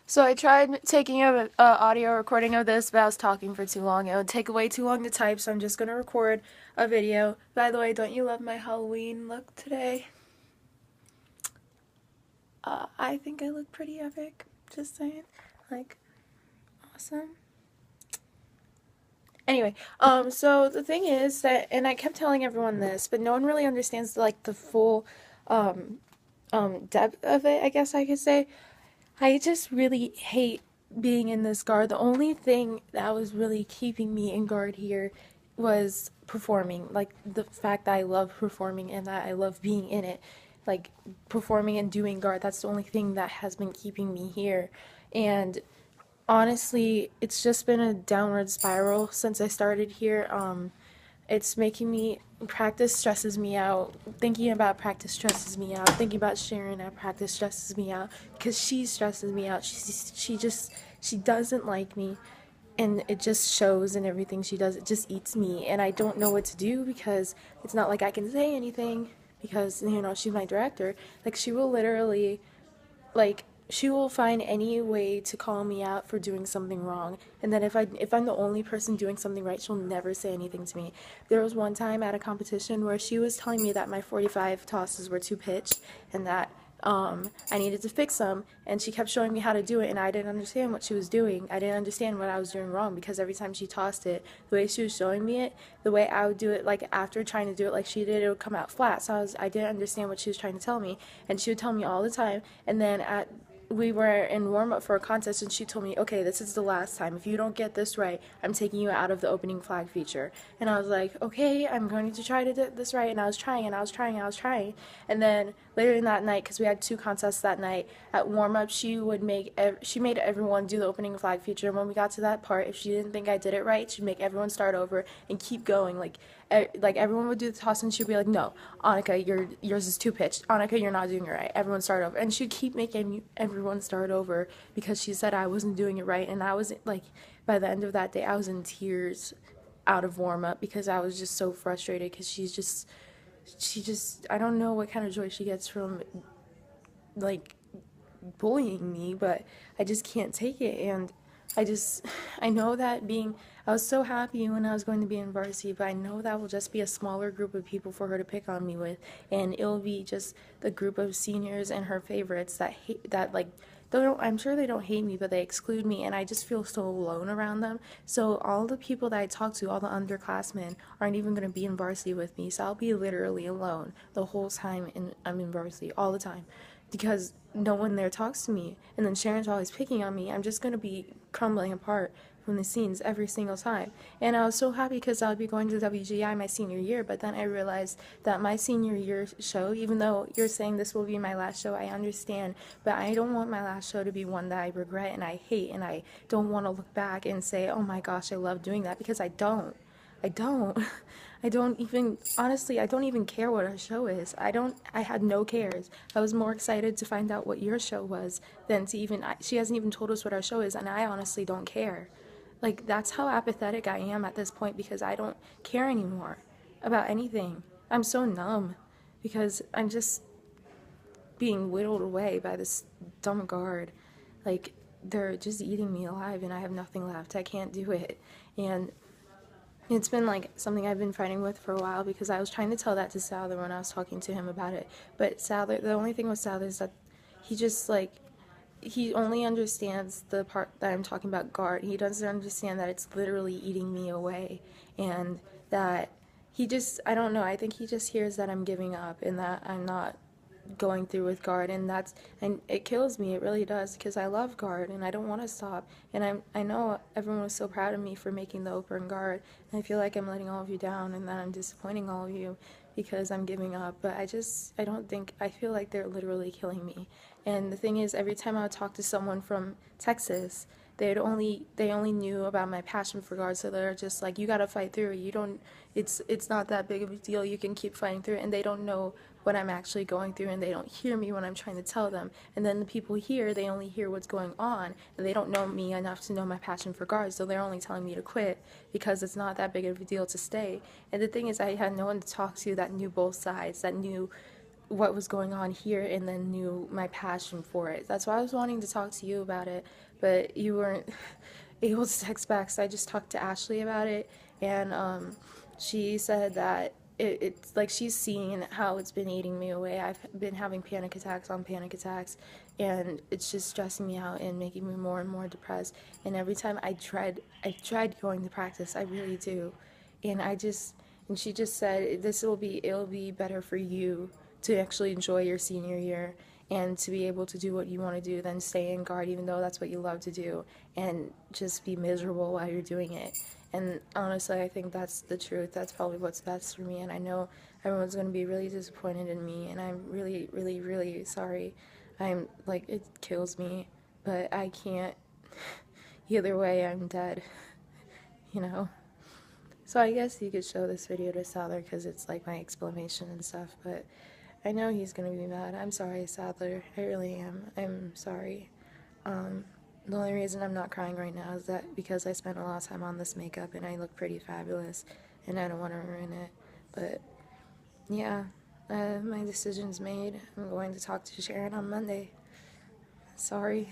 So I tried taking a audio recording of this, but I was talking for too long. It would take way too long to type, so I'm just gonna record a video. By the way, don't you love my Halloween look today? I think I look pretty epic. Just saying, like, awesome. Anyway, so the thing is that, and I kept telling everyone this, but no one really understands like the full, um, depth of it. I guess I could say. I just really hate being in this guard. The only thing that was really keeping me in guard here was performing. Like the fact that I love performing and that I love being in it. Like performing and doing guard, that's the only thing that has been keeping me here. And honestly, it's just been a downward spiral since I started here. It's making me practice stresses me out. Thinking about practice stresses me out. Thinking about Sharon at practice stresses me out because she stresses me out. She doesn't like me, and it just shows in everything she does. It just eats me, and I don't know what to do because it's not like I can say anything because she's my director. Like she will literally like she will find any way to call me out for doing something wrong, and then if I'm the only person doing something right, she'll never say anything to me. There was one time at a competition where she was telling me that my 45 tosses were too pitched and that I needed to fix them, and she kept showing me how to do it, and I didn't understand what she was doing. I didn't understand what I was doing wrong because every time she tossed it, the way she was showing me it, the way I would do it, like after trying to do it like she did, it would come out flat. So I didn't understand what she was trying to tell me, and she would tell me all the time. And then we were in warm up for a contest, and she told me, okay, this is the last time. If you don't get this right, I'm taking you out of the opening flag feature. And I was like, okay, I'm going to try to do this right. And I was trying, and I was trying, and I was trying. And then later in that night, because we had two contests that night, at warm up, she made everyone do the opening flag feature. And when we got to that part, if she didn't think I did it right, she'd make everyone start over and keep going. Like everyone would do the toss, and she'd be like, no, Annika, yours is too pitched. Annika, you're not doing it right. Everyone start over. And she'd keep making everyone start over because she said I wasn't doing it right. And I was like, by the end of that day, I was in tears out of warm up because I was just so frustrated because I don't know what kind of joy she gets from like bullying me, but I just can't take it. And I just, I know that I was so happy when I was going to be in varsity, but I know that will just be a smaller group of people for her to pick on me with, and it'll be just the group of seniors and her favorites that hate, that like, they don't, I'm sure they don't hate me, but they exclude me, and I just feel so alone around them. So all the people that I talk to, all the underclassmen, aren't even going to be in varsity with me, so I'll be literally alone the whole time I'm in varsity, all the time, because no one there talks to me. And then Sharon's always picking on me. I'm just going to be crumbling apart from the scenes every single time. And I was so happy because I would be going to WGI my senior year, but then I realized that my senior year show, even though you're saying this will be my last show, I understand, but I don't want my last show to be one that I regret and I hate, and I don't want to look back and say, oh my gosh, I love doing that, because I don't. I don't. I don't even, honestly, I don't even care what our show is. I had no cares. I was more excited to find out what your show was than to even, she hasn't even told us what our show is, and I honestly don't care. Like, that's how apathetic I am at this point because I don't care anymore about anything. I'm so numb because I'm just being whittled away by this dumb guard. Like, they're just eating me alive and I have nothing left. I can't do it. And it's been like something I've been fighting with for a while because I was trying to tell that to Souther when I was talking to him about it. But Souther, the only thing with Souther is that he just like, he only understands the part that I'm talking about guard. He doesn't understand that it's literally eating me away, and that I don't know, I think he just hears that I'm giving up and that I'm not going through with guard, and it kills me. It really does, because I love guard and I don't want to stop, and I know everyone was so proud of me for making the open guard, and I feel like I'm letting all of you down and that I'm disappointing all of you because I'm giving up. But I don't think, I feel like they're literally killing me. And the thing is, every time I would talk to someone from Texas, they only knew about my passion for guard, so they're just like, you gotta fight through it. You don't, it's not that big of a deal. You can keep fighting through it. And they don't know what I'm actually going through, and they don't hear me when I'm trying to tell them. And then the people here, they only hear what's going on, and they don't know me enough to know my passion for guards, so they're only telling me to quit because it's not that big of a deal to stay. And the thing is, I had no one to talk to that knew both sides, that knew what was going on here and then knew my passion for it. That's why I was wanting to talk to you about it, but you weren't able to text back, so I just talked to Ashley about it, and she said that it's like she's seeing how it's been eating me away. I've been having panic attacks on panic attacks, and it's just stressing me out and making me more and more depressed. And every time I tried going to practice, I really do, and and she just said it'll be better for you to actually enjoy your senior year and to be able to do what you want to do than stay in guard, even though that's what you love to do, and just be miserable while you're doing it. And honestly, I think that's the truth. That's probably what's best for me. And I know everyone's going to be really disappointed in me. And I'm really, really, really sorry. I'm like, it kills me. But I can't. Either way, I'm dead. You know? So I guess you could show this video to Sadler because it's like my explanation and stuff. But I know he's going to be mad. I'm sorry, Sadler. I really am. I'm sorry. The only reason I'm not crying right now is that because I spent a lot of time on this makeup and I look pretty fabulous and I don't want to ruin it. But yeah, my decision's made. I'm going to talk to Sharon on Monday. Sorry.